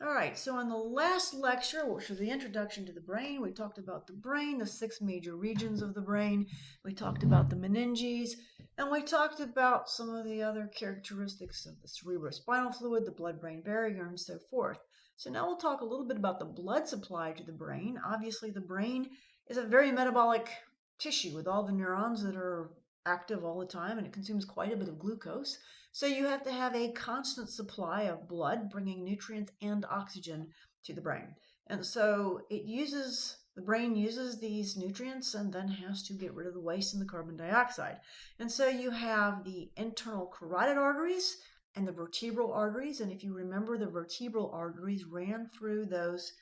All right, so in the last lecture, which was the introduction to the brain, we talked about the brain, the 6 major regions of the brain. We talked about the meninges, and we talked about some of the other characteristics of the cerebrospinal fluid, the blood-brain barrier, and so forth. So now we'll talk a little bit about the blood supply to the brain. Obviously, the brain is a very metabolic tissue with all the neurons that are active all the time, and it consumes quite a bit of glucose. So you have to have a constant supply of blood bringing nutrients and oxygen to the brain. And so the brain uses these nutrients and then has to get rid of the waste and the carbon dioxide. And so you have the internal carotid arteries and the vertebral arteries. And if you remember, the vertebral arteries ran through those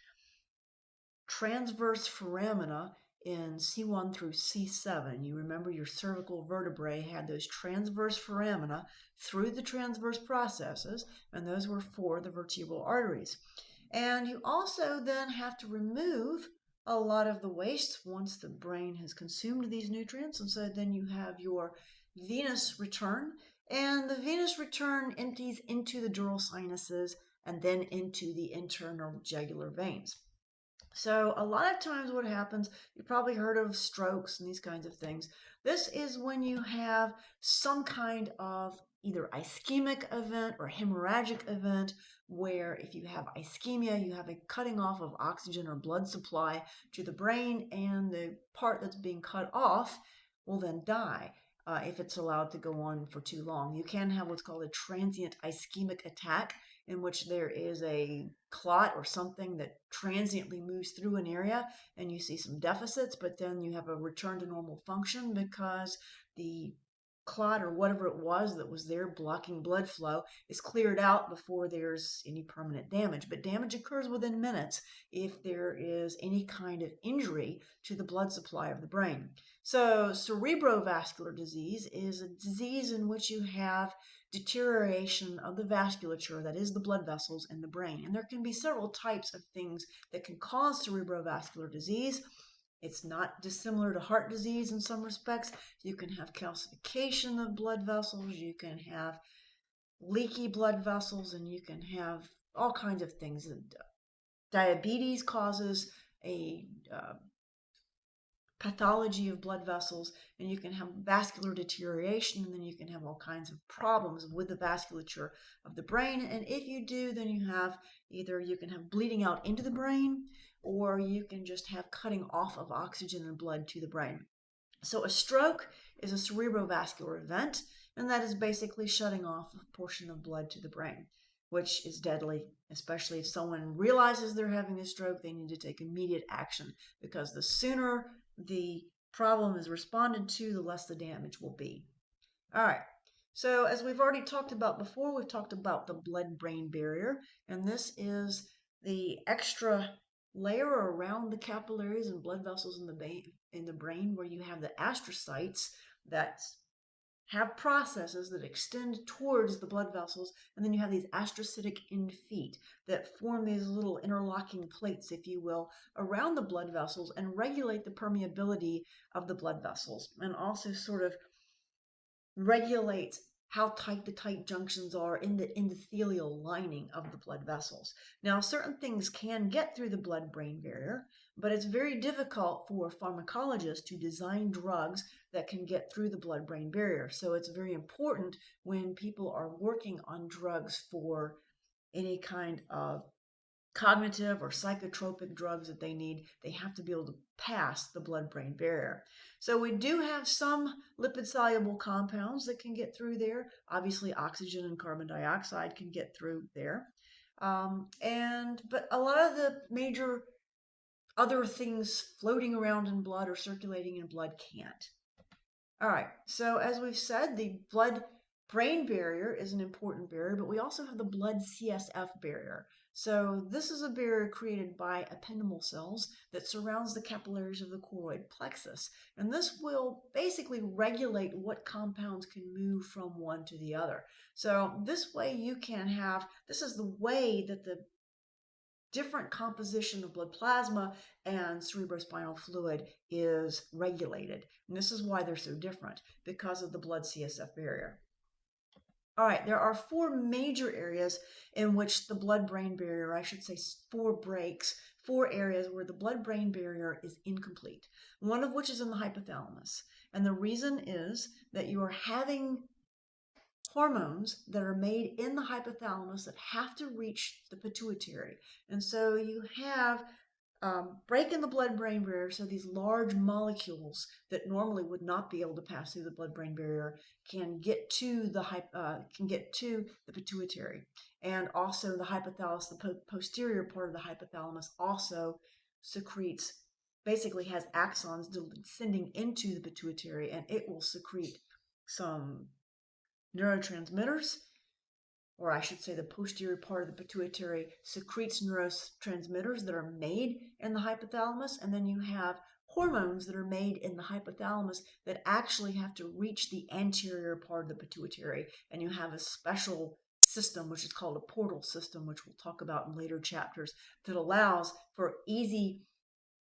transverse foramina in C1 through C7. You remember your cervical vertebrae had those transverse foramina through the transverse processes, and those were for the vertebral arteries. And you also then have to remove a lot of the waste once the brain has consumed these nutrients, and so then you have your venous return, and the venous return empties into the dural sinuses and then into the internal jugular veins. So a lot of times what happens, you've probably heard of strokes and these kinds of things. This is when you have some kind of either ischemic event or hemorrhagic event, where if you have ischemia, you have a cutting off of oxygen or blood supply to the brain, and the part that's being cut off will then die. If it's allowed to go on for too long. You can have what's called a transient ischemic attack, in which there is a clot or something that transiently moves through an area and you see some deficits, but then you have a return to normal function because the clot or whatever it was that was there blocking blood flow is cleared out before there's any permanent damage. But damage occurs within minutes if there is any kind of injury to the blood supply of the brain. So cerebrovascular disease is a disease in which you have deterioration of the vasculature, that is the blood vessels in the brain. And there can be several types of things that can cause cerebrovascular disease. It's not dissimilar to heart disease in some respects. You can have calcification of blood vessels, you can have leaky blood vessels, and you can have all kinds of things. Diabetes causes a pathology of blood vessels, and you can have vascular deterioration, and then you can have all kinds of problems with the vasculature of the brain. And if you do, then you have either you can have bleeding out into the brain, or you can just have cutting off of oxygen and blood to the brain. So a stroke is a cerebrovascular event, and that is basically shutting off a portion of blood to the brain, which is deadly, especially if someone realizes they're having a stroke. They need to take immediate action, because the sooner the problem is responded to, the less the damage will be. All right. So as we've already talked about before, we've talked about the blood-brain barrier, and this is the extra layer around the capillaries and blood vessels in the brain where you have the astrocytes that have processes that extend towards the blood vessels, and then you have these astrocytic end feet that form these little interlocking plates, if you will, around the blood vessels and regulate the permeability of the blood vessels, and also sort of regulate how tight the tight junctions are in the endothelial lining of the blood vessels. Now, certain things can get through the blood-brain barrier, but it's very difficult for pharmacologists to design drugs that can get through the blood-brain barrier. So it's very important when people are working on drugs for any kind of cognitive or psychotropic drugs that they need, they have to be able to pass the blood-brain barrier. So we do have some lipid-soluble compounds that can get through there. Obviously, oxygen and carbon dioxide can get through there. But a lot of the major other things floating around in blood or circulating in blood can't. All right, so as we've said, the blood-brain barrier is an important barrier, but we also have the blood-CSF barrier. So this is a barrier created by ependymal cells that surrounds the capillaries of the choroid plexus. And this will basically regulate what compounds can move from one to the other. So this way you can have, this is the way that the different composition of blood plasma and cerebrospinal fluid is regulated. And this is why they're so different, because of the blood CSF barrier. All right, there are four major areas in which the blood-brain barrier, I should say four breaks, four areas where the blood-brain barrier is incomplete, one of which is in the hypothalamus. And the reason is that you are having hormones that are made in the hypothalamus that have to reach the pituitary. And so you have break in the blood-brain barrier, so these large molecules that normally would not be able to pass through the blood-brain barrier can get to the pituitary, and also the hypothalamus, the posterior part of the hypothalamus, also secretes, basically has axons descending into the pituitary, and it will secrete some neurotransmitters, or I should say the posterior part of the pituitary secretes neurotransmitters that are made in the hypothalamus, and then you have hormones that are made in the hypothalamus that actually have to reach the anterior part of the pituitary, and you have a special system which is called a portal system, which we'll talk about in later chapters, that allows for easy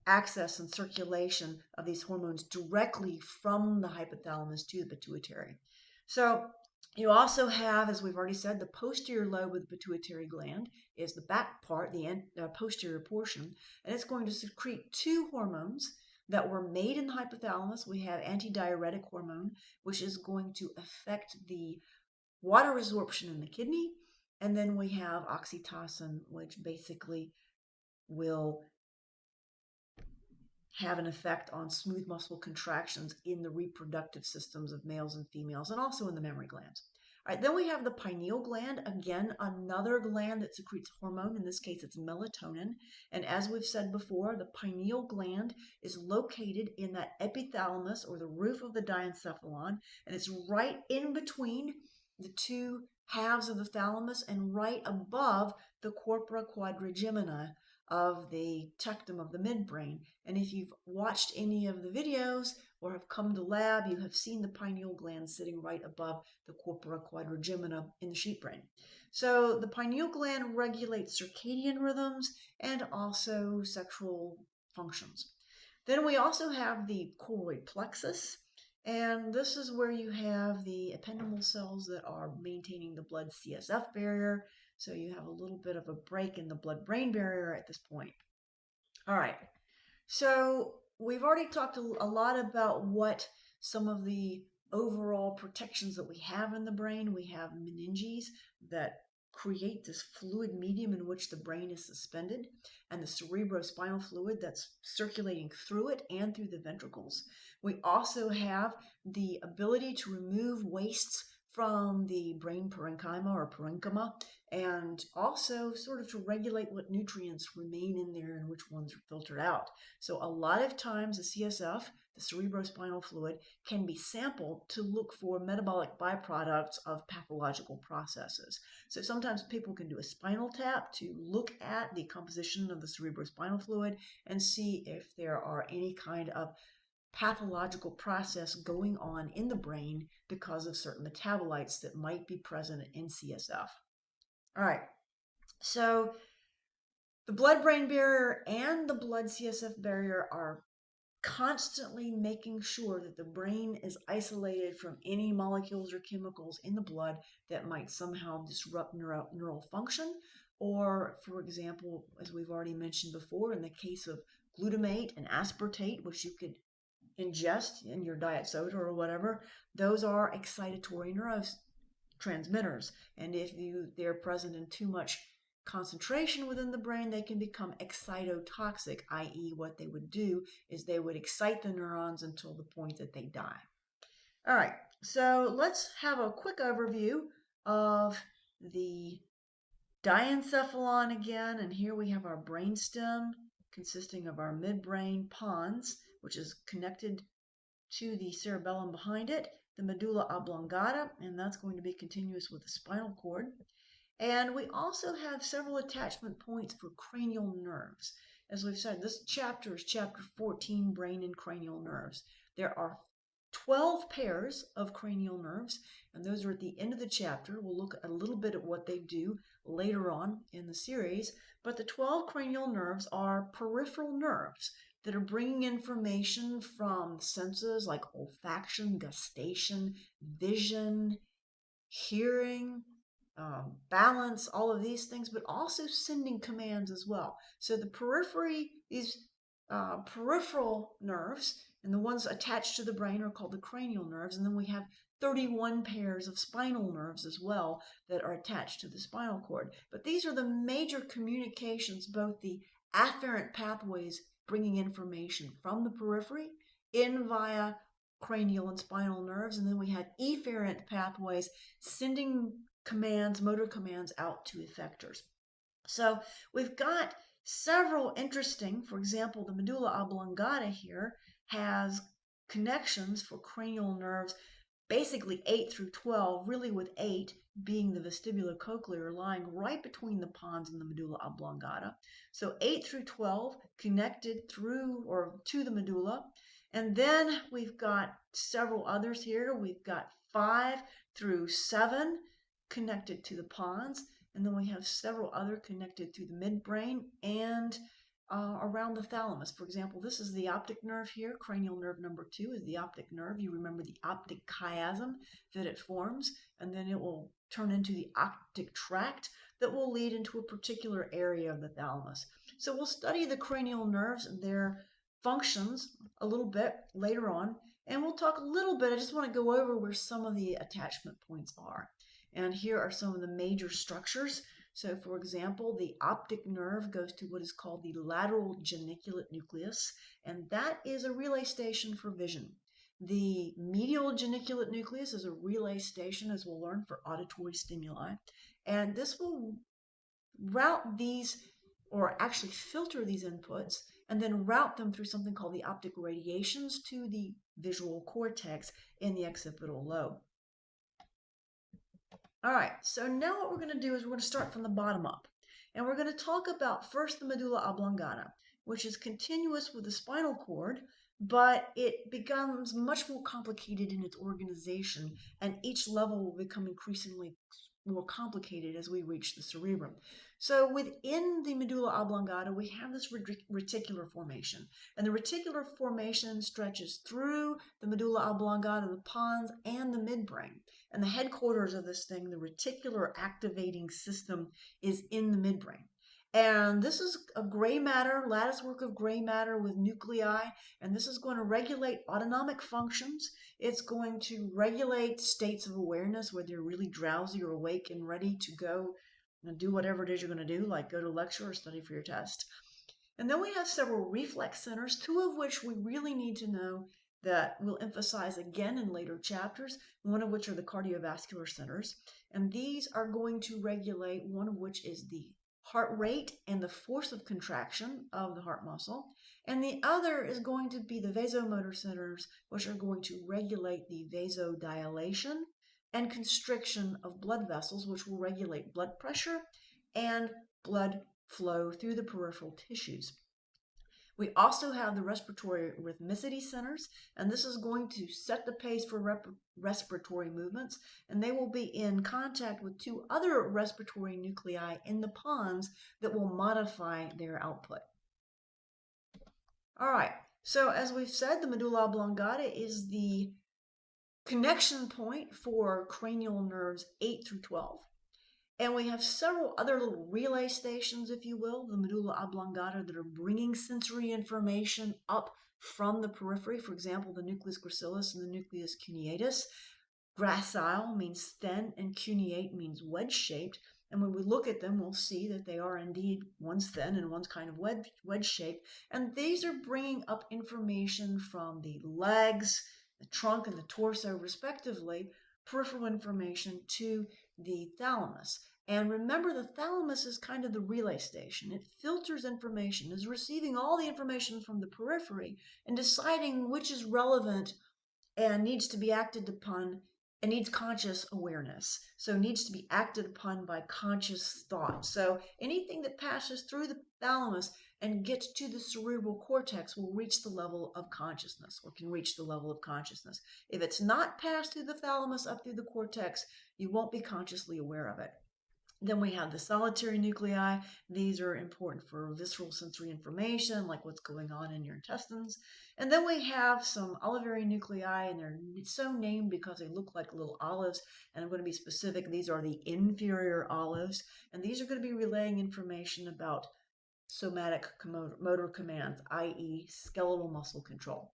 access and circulation of these hormones directly from the hypothalamus to the pituitary. So you also have, as we've already said, the posterior lobe of the pituitary gland is the back part, the posterior portion, and it's going to secrete two hormones that were made in the hypothalamus. We have antidiuretic hormone, which is going to affect the water resorption in the kidney, and then we have oxytocin, which basically will have an effect on smooth muscle contractions in the reproductive systems of males and females, and also in the mammary glands. All right, then we have the pineal gland, again, another gland that secretes hormone. In this case, it's melatonin. And as we've said before, the pineal gland is located in that epithalamus, or the roof of the diencephalon, and it's right in between the two halves of the thalamus and right above the corpora quadrigemina of the tectum of the midbrain. And if you've watched any of the videos or have come to lab, you have seen the pineal gland sitting right above the corpora quadrigemina in the sheep brain. So the pineal gland regulates circadian rhythms and also sexual functions. Then we also have the choroid plexus, and this is where you have the ependymal cells that are maintaining the blood CSF barrier. So you have a little bit of a break in the blood-brain barrier at this point. All right. So we've already talked a lot about what some of the overall protections that we have in the brain. We have meninges that create this fluid medium in which the brain is suspended, and the cerebrospinal fluid that's circulating through it and through the ventricles. We also have the ability to remove wastes from the brain parenchyma or parenchyma, and also sort of to regulate what nutrients remain in there and which ones are filtered out. So a lot of times the CSF, the cerebrospinal fluid, can be sampled to look for metabolic byproducts of pathological processes. So sometimes people can do a spinal tap to look at the composition of the cerebrospinal fluid and see if there are any kind of pathological process going on in the brain because of certain metabolites that might be present in CSF. All right, so the blood-brain barrier and the blood-CSF barrier are constantly making sure that the brain is isolated from any molecules or chemicals in the blood that might somehow disrupt neural function, or, for example, as we've already mentioned before, in the case of glutamate and aspartate, which you could ingest in your diet soda or whatever, those are excitatory neurotransmitters. And if they're present in too much concentration within the brain, they can become excitotoxic, i.e., what they would do is they would excite the neurons until the point that they die. All right, so let's have a quick overview of the diencephalon again. And here we have our brainstem consisting of our midbrain pons, which is connected to the cerebellum behind it, the medulla oblongata, and that's going to be continuous with the spinal cord. And we also have several attachment points for cranial nerves. As we've said, this chapter is chapter 14, brain and cranial nerves. There are 12 pairs of cranial nerves, and those are at the end of the chapter. We'll look a little bit at what they do later on in the series, but the 12 cranial nerves are peripheral nerves that are bringing information from senses like olfaction, gustation, vision, hearing, balance, all of these things, but also sending commands as well. So the periphery, these peripheral nerves, and the ones attached to the brain are called the cranial nerves. And then we have 31 pairs of spinal nerves as well that are attached to the spinal cord. But these are the major communications, both the afferent pathways bringing information from the periphery in via cranial and spinal nerves, and then we have efferent pathways sending commands, motor commands out to effectors. So we've got several interesting, for example, the medulla oblongata here has connections for cranial nerves, basically 8 through 12, really with 8 being the vestibulocochlear lying right between the pons and the medulla oblongata. So 8 through 12 connected through or to the medulla. And then we've got several others here. We've got 5 through 7 connected to the pons. And then we have several other connected to the midbrain and around the thalamus. For example, this is the optic nerve here. Cranial nerve number 2 is the optic nerve. You remember the optic chiasm that it forms, and then it will turn into the optic tract that will lead into a particular area of the thalamus. So we'll study the cranial nerves and their functions a little bit later on, and we'll talk a little bit. I just want to go over where some of the attachment points are. And here are some of the major structures. So, for example, the optic nerve goes to what is called the lateral geniculate nucleus, and that is a relay station for vision. The medial geniculate nucleus is a relay station, as we'll learn, for auditory stimuli, and this will route these, or actually filter these inputs, and then route them through something called the optic radiations to the visual cortex in the occipital lobe. All right, so now what we're going to do is we're going to start from the bottom up. And we're going to talk about first the medulla oblongata, which is continuous with the spinal cord, but it becomes much more complicated in its organization, and each level will become increasingly more complicated as we reach the cerebrum. So within the medulla oblongata, we have this reticular formation, and the reticular formation stretches through the medulla oblongata, the pons, and the midbrain. And the headquarters of this thing, the reticular activating system, is in the midbrain. And this is a gray matter, lattice work of gray matter with nuclei, and this is going to regulate autonomic functions. It's going to regulate states of awareness, whether you're really drowsy or awake and ready to go and do whatever it is you're going to do, like go to a lecture or study for your test. And then we have several reflex centers, 2 of which we really need to know that we'll emphasize again in later chapters, one of which are the cardiovascular centers. And these are going to regulate, one of which is the heart rate and the force of contraction of the heart muscle. And the other is going to be the vasomotor centers, which are going to regulate the vasodilation and constriction of blood vessels, which will regulate blood pressure and blood flow through the peripheral tissues. We also have the respiratory rhythmicity centers, and this is going to set the pace for respiratory movements, and they will be in contact with 2 other respiratory nuclei in the pons that will modify their output. All right, so as we've said, the medulla oblongata is the connection point for cranial nerves 8 through 12. And we have several other little relay stations, if you will, the medulla oblongata, that are bringing sensory information up from the periphery. For example, the nucleus gracilis and the nucleus cuneatus. Gracile means thin and cuneate means wedge-shaped. And when we look at them, we'll see that they are indeed, one's thin and one's kind of wedge-shaped. And these are bringing up information from the legs, the trunk, and the torso, respectively, peripheral information to the thalamus. And remember, the thalamus is kind of the relay station. It filters information, is receiving all the information from the periphery and deciding which is relevant and needs to be acted upon and needs conscious awareness. So needs to be acted upon by conscious thought. So anything that passes through the thalamus and gets to the cerebral cortex will reach the level of consciousness, or can reach the level of consciousness. If it's not passed through the thalamus up through the cortex, you won't be consciously aware of it. Then we have the solitary nuclei. These are important for visceral sensory information, like what's going on in your intestines. And then we have some olivary nuclei, and they're so named because they look like little olives. And I'm going to be specific. These are the inferior olives, and these are going to be relaying information about somatic motor commands, i.e. skeletal muscle control.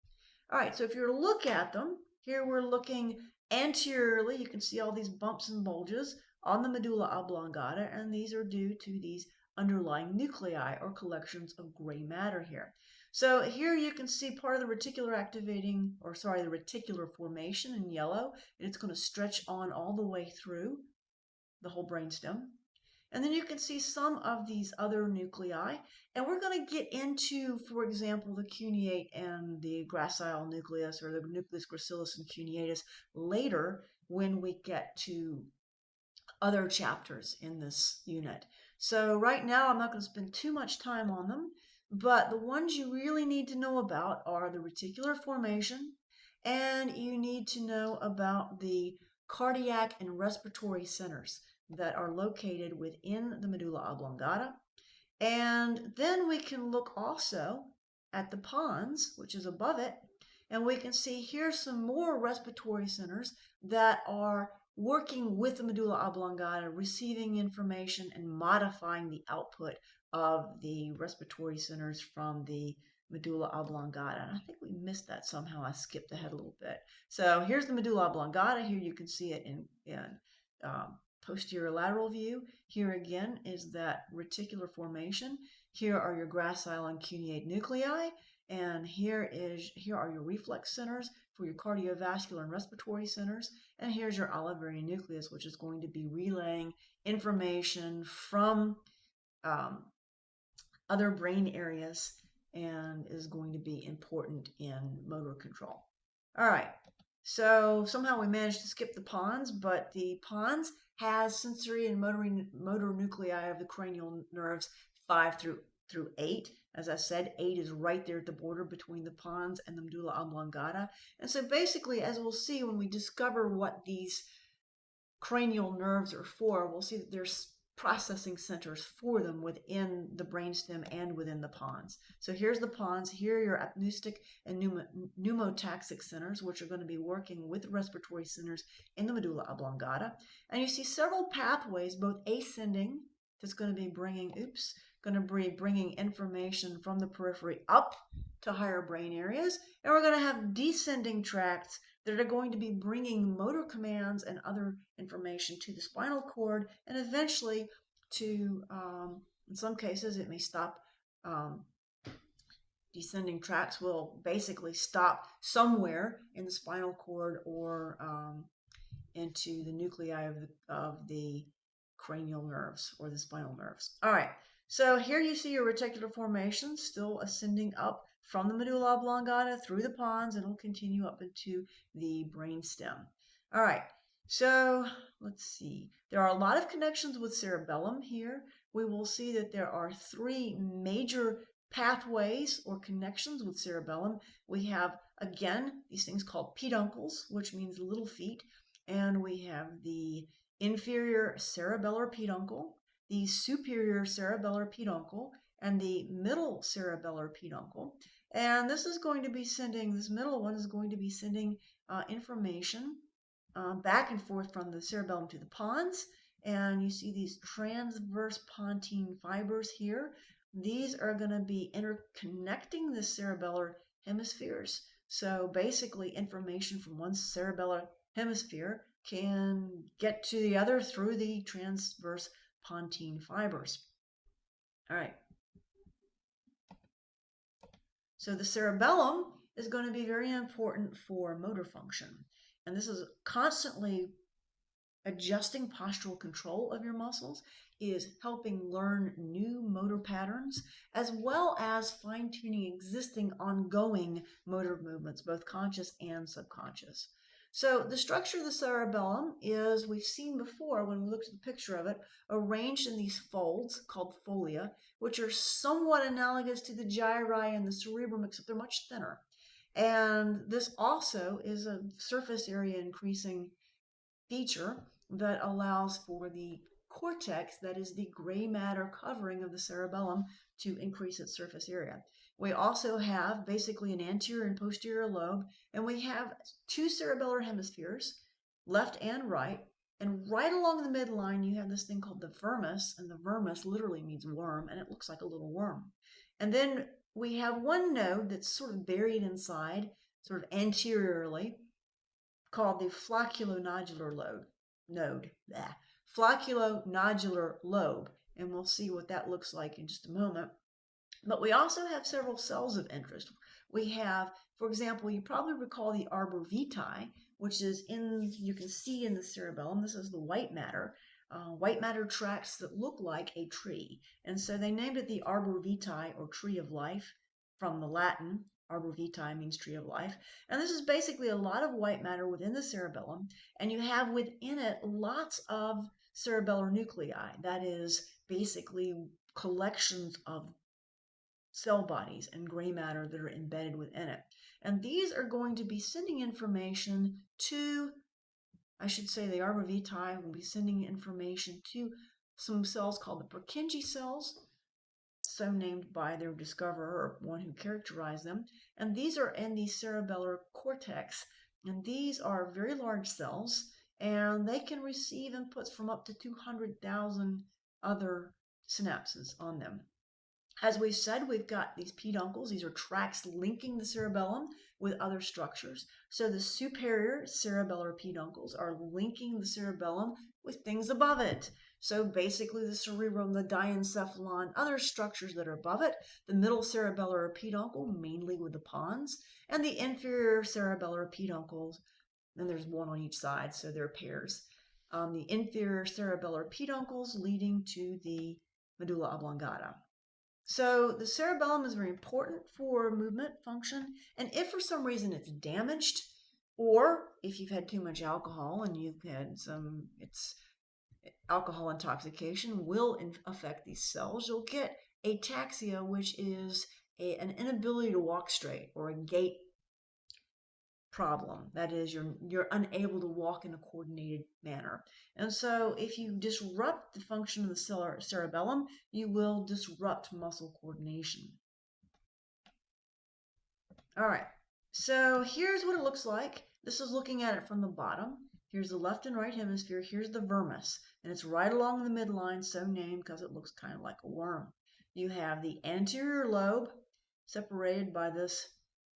All right, so if you were to look at them, here we're looking anteriorly. You can see all these bumps and bulges on the medulla oblongata, and these are due to these underlying nuclei or collections of gray matter here. So here you can see part of the reticular activating, or sorry, the reticular formation in yellow, and it's going to stretch on all the way through the whole brainstem. And then you can see some of these other nuclei. And we're going to get into, for example, the cuneate and the gracile nucleus, or the nucleus gracilis and cuneatus, later when we get to other chapters in this unit. So right now I'm not going to spend too much time on them, but the ones you really need to know about are the reticular formation, and you need to know about the cardiac and respiratory centers that are located within the medulla oblongata. And then we can look also at the pons, which is above it, and we can see here's some more respiratory centers that are working with the medulla oblongata, receiving information and modifying the output of the respiratory centers from the medulla oblongata. And I think we missed that somehow. I skipped ahead a little bit. So here's the medulla oblongata. Here you can see it in posterior lateral view. Here again is that reticular formation. Here are your gracile and cuneate nuclei, and here are your reflex centers for your cardiovascular and respiratory centers, and here's your olivary nucleus, which is going to be relaying information from other brain areas and is going to be important in motor control. All right, so somehow we managed to skip the pons, but the pons has sensory and motor nuclei of the cranial nerves 5 through 8. As I said, 8 is right there at the border between the pons and the medulla oblongata. And so basically, as we'll see when we discover what these cranial nerves are for, we'll see that there's processing centers for them within the brainstem and within the pons. So here's the pons. Here are your apneustic and pneumotaxic centers, which are going to be working with respiratory centers in the medulla oblongata. And you see several pathways, both ascending, that's going to be bringing information from the periphery up to higher brain areas. And we're going to have descending tracts that are going to be bringing motor commands and other information to the spinal cord, and eventually to, in some cases, it may stop. Descending tracts will basically stop somewhere in the spinal cord or into the nuclei of the cranial nerves or the spinal nerves. All right, so here you see your reticular formation still ascending up from the medulla oblongata through the pons, and it'll continue up into the brainstem. All right, so let's see. There are a lot of connections with cerebellum here. We will see that there are 3 major pathways or connections with cerebellum. We have, again, these things called peduncles, which means little feet, and we have the inferior cerebellar peduncle, the superior cerebellar peduncle, and the middle cerebellar peduncle. And this is going to be sending, this middle one is going to be sending information back and forth from the cerebellum to the pons. And you see these transverse pontine fibers here. These are going to be interconnecting the cerebellar hemispheres. So basically information from one cerebellar hemisphere can get to the other through the transverse pontine fibers. All right. So the cerebellum is going to be very important for motor function. And this is constantly adjusting postural control of your muscles, is helping learn new motor patterns, as well as fine-tuning existing ongoing motor movements, both conscious and subconscious. So the structure of the cerebellum is, we've seen before when we looked at the picture of it, arranged in these folds called folia, which are somewhat analogous to the gyri and the cerebrum, except they're much thinner. And this also is a surface area increasing feature that allows for the cortex, that is the gray matter covering of the cerebellum, to increase its surface area. We also have basically an anterior and posterior lobe, and we have two cerebellar hemispheres, left and right. And right along the midline, you have this thing called the vermis, and the vermis literally means worm, and it looks like a little worm. And then we have one node that's sort of buried inside, sort of anteriorly, called the flocculonodular node. Blah. Flocculonodular lobe, and we'll see what that looks like in just a moment. But we also have several cells of interest. We have, for example, you probably recall the arbor vitae, which is you can see in the cerebellum. This is the white matter. White matter tracts that look like a tree. And so they named it the arbor vitae, or tree of life, from the Latin. Arbor vitae means tree of life. And this is basically a lot of white matter within the cerebellum. And you have within it lots of cerebellar nuclei. That is basically collections of cell bodies and gray matter that are embedded within it. And these are going to be sending information to, I should say the arbor vitae will be sending information to some cells called the Purkinje cells, so named by their discoverer, or one who characterized them. And these are in the cerebellar cortex. And these are very large cells, and they can receive inputs from up to 200,000 other synapses on them. As we said, we've got these peduncles. These are tracts linking the cerebellum with other structures. So the superior cerebellar peduncles are linking the cerebellum with things above it. So basically the cerebrum, the diencephalon, other structures that are above it. The middle cerebellar peduncle, mainly with the pons, and the inferior cerebellar peduncles. And there's one on each side, so they're pairs. The inferior cerebellar peduncles leading to the medulla oblongata. So the cerebellum is very important for movement function, and if for some reason it's damaged, or if you've had too much alcohol and you've had alcohol intoxication will affect these cells, you'll get ataxia, which is an inability to walk straight, or a gait problem. That is, you're unable to walk in a coordinated manner. And so if you disrupt the function of the cerebellum, you will disrupt muscle coordination. All right, so here's what it looks like. This is looking at it from the bottom. Here's the left and right hemisphere. Here's the vermis, and it's right along the midline, so named because it looks kind of like a worm. You have the anterior lobe separated by this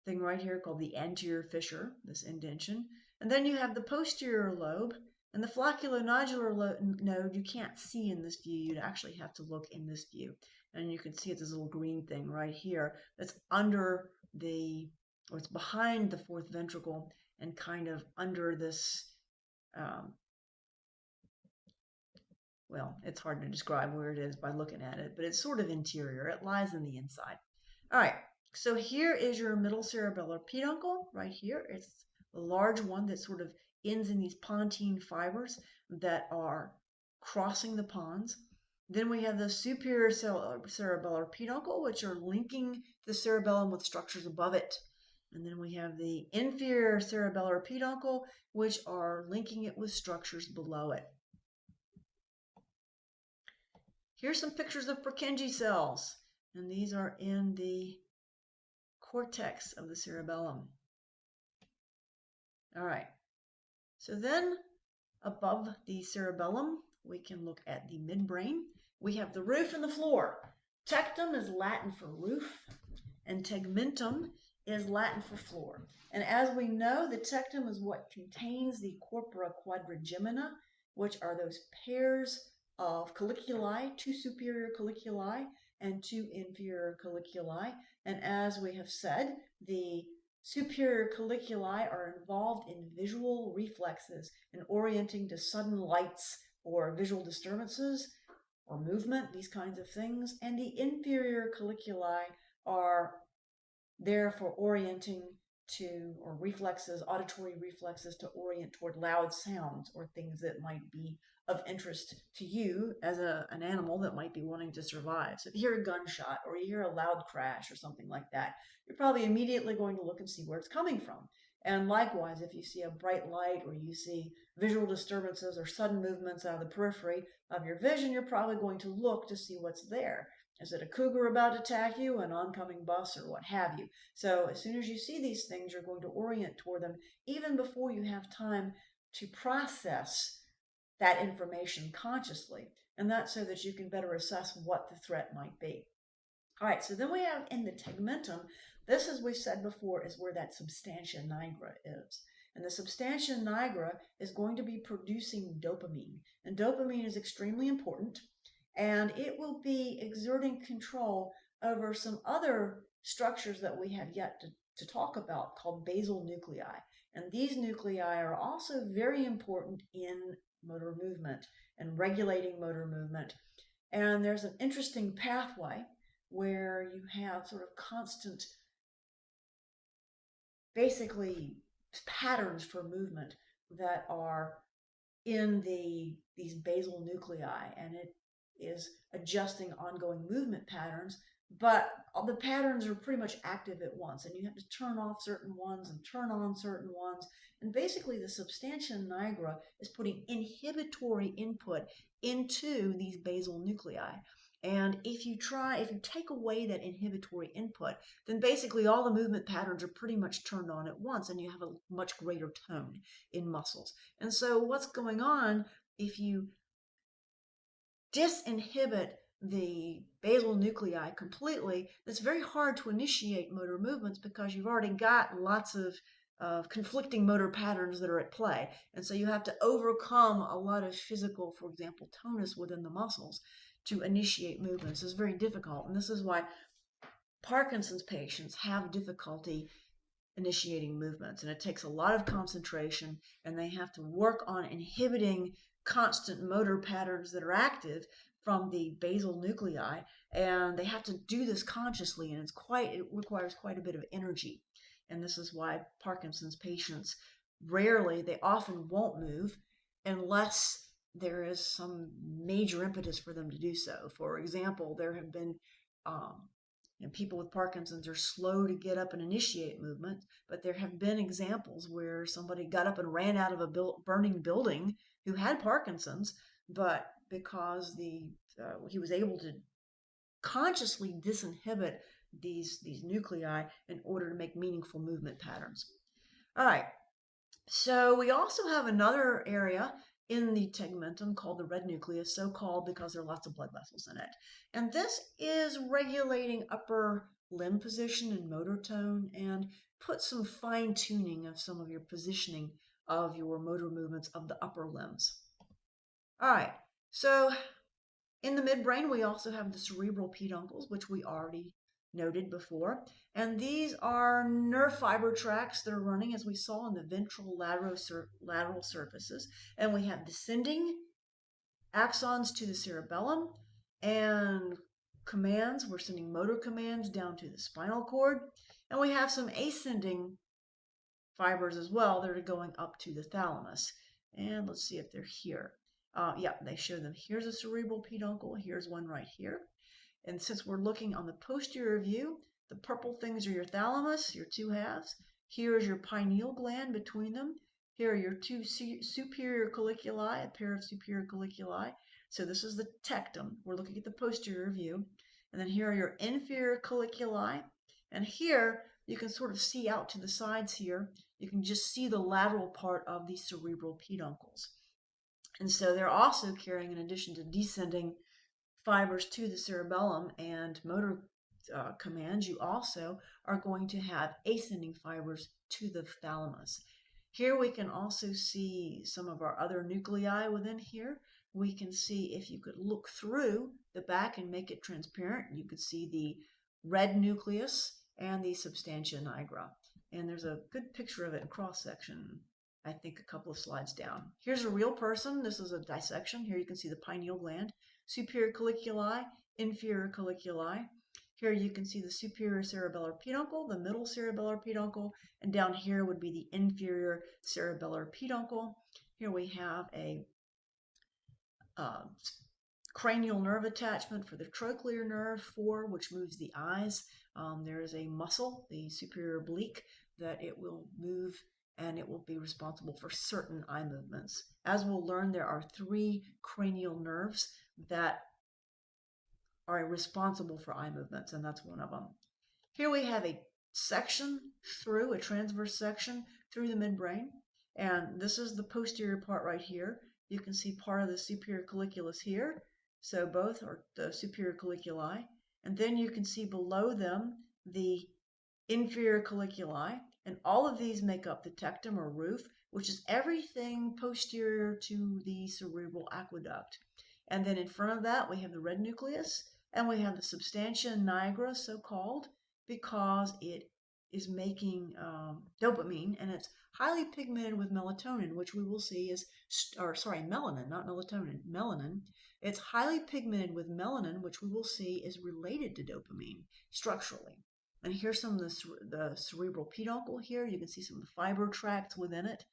thing right here called the anterior fissure, this indention. And then you have the posterior lobe, and the flocculonodular node you can't see in this view. You'd actually have to look in this view. And you can see it's this little green thing right here that's under or it's behind the fourth ventricle and kind of under this, well, it's hard to describe where it is by looking at it, but it's sort of interior. It lies in the inside. All right. So here is your middle cerebellar peduncle right here. It's the large one that sort of ends in these pontine fibers that are crossing the pons. Then we have the superior cerebellar peduncle, which are linking the cerebellum with structures above it. And then we have the inferior cerebellar peduncle, which are linking it with structures below it. Here's some pictures of Purkinje cells, and these are in the cortex of the cerebellum. All right, so then above the cerebellum, we can look at the midbrain. We have the roof and the floor. Tectum is Latin for roof, and tegmentum is Latin for floor. And as we know, the tectum is what contains the corpora quadrigemina, which are those pairs of colliculi, two superior colliculi and two inferior colliculi. And as we have said, the superior colliculi are involved in visual reflexes and orienting to sudden lights or visual disturbances or movement, these kinds of things. And the inferior colliculi are there for orienting to, or reflexes, auditory reflexes, to orient toward loud sounds or things that might be of interest to you as an animal that might be wanting to survive. So if you hear a gunshot or you hear a loud crash or something like that, you're probably immediately going to look and see where it's coming from. And likewise, if you see a bright light or you see visual disturbances or sudden movements out of the periphery of your vision, you're probably going to look to see what's there. Is it a cougar about to attack you, an oncoming bus, or what have you? So as soon as you see these things, you're going to orient toward them even before you have time to process that information consciously. And that's so that you can better assess what the threat might be. All right, so then we have in the tegmentum, this, as we've said before, is where that substantia nigra is. And the substantia nigra is going to be producing dopamine. And dopamine is extremely important, and it will be exerting control over some other structures that we have yet to talk about called basal nuclei. And these nuclei are also very important in motor movement and regulating motor movement. And there's an interesting pathway where you have sort of constant, basically, patterns for movement that are in these basal nuclei, and it is adjusting ongoing movement patterns, but the patterns are pretty much active at once, and you have to turn off certain ones and turn on certain ones. And basically the substantia nigra is putting inhibitory input into these basal nuclei. And if you take away that inhibitory input, then basically all the movement patterns are pretty much turned on at once, and you have a much greater tone in muscles. And so what's going on if you disinhibit the basal nuclei completely, it's very hard to initiate motor movements because you've already got lots of conflicting motor patterns that are at play. And so you have to overcome a lot of physical, for example, tonus within the muscles to initiate movements. It's very difficult. And this is why Parkinson's patients have difficulty initiating movements, and it takes a lot of concentration, and they have to work on inhibiting constant motor patterns that are active from the basal nuclei, and they have to do this consciously, and it requires quite a bit of energy. And this is why Parkinson's patients they often won't move unless there is some major impetus for them to do so. For example, there have been people with Parkinson's are slow to get up and initiate movement, but there have been examples where somebody got up and ran out of a burning building who had Parkinson's, but because he was able to consciously disinhibit these nuclei in order to make meaningful movement patterns. All right, so we also have another area in the tegmentum called the red nucleus, so called because there are lots of blood vessels in it. And this is regulating upper limb position and motor tone, and put some fine tuning of some of your positioning of your motor movements of the upper limbs. All right, so in the midbrain, we also have the cerebral peduncles, which we already noted before. And these are nerve fiber tracts that are running, as we saw, in the ventral lateral surfaces. And we have descending axons to the cerebellum, and commands. We're sending motor commands down to the spinal cord. And we have some ascending fibers as well that are going up to the thalamus. And let's see if they're here. Yeah, they show them. Here's a cerebral peduncle. Here's one right here. And since we're looking on the posterior view, the purple things are your thalamus, your two halves. Here is your pineal gland between them. Here are your two superior colliculi, a pair of superior colliculi. So this is the tectum. We're looking at the posterior view. And then here are your inferior colliculi. And here you can sort of see out to the sides here. You can just see the lateral part of the cerebral peduncles. And so they're also carrying, in addition to descending fibers to the cerebellum and motor commands, you also are going to have ascending fibers to the thalamus. Here we can also see some of our other nuclei within here. We can see, if you could look through the back and make it transparent, you could see the red nucleus and the substantia nigra. And there's a good picture of it in cross section, I think a couple of slides down. Here's a real person. This is a dissection. Here you can see the pineal gland, superior colliculi, inferior colliculi. Here you can see the superior cerebellar peduncle, the middle cerebellar peduncle, and down here would be the inferior cerebellar peduncle. Here we have a cranial nerve attachment for the trochlear nerve 4, which moves the eyes. There is a muscle, the superior oblique, that it will move and it will be responsible for certain eye movements. As we'll learn, there are 3 cranial nerves that are responsible for eye movements, and that's one of them. Here we have a transverse section through the midbrain, and this is the posterior part right here. You can see part of the superior colliculus here, so both are the superior colliculi, and then you can see below them the inferior colliculi, and all of these make up the tectum or roof, which is everything posterior to the cerebral aqueduct. And then in front of that, we have the red nucleus, and we have the substantia nigra, so called, because it is making dopamine, and it's highly pigmented with melatonin, which we will see is, melanin, not melatonin, melanin. It's highly pigmented with melanin, which we will see is related to dopamine structurally. And here's some of the cerebral peduncle here. You can see some of the fiber tracts within it.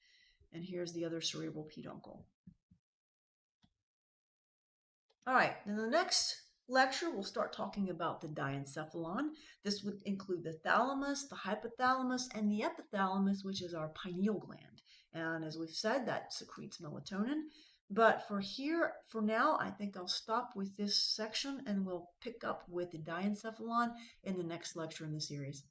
And here's the other cerebral peduncle. All right, in the next lecture, we'll start talking about the diencephalon. This would include the thalamus, the hypothalamus, and the epithalamus, which is our pineal gland. And as we've said, that secretes melatonin. But for now, I think I'll stop with this section and we'll pick up with the diencephalon in the next lecture in the series.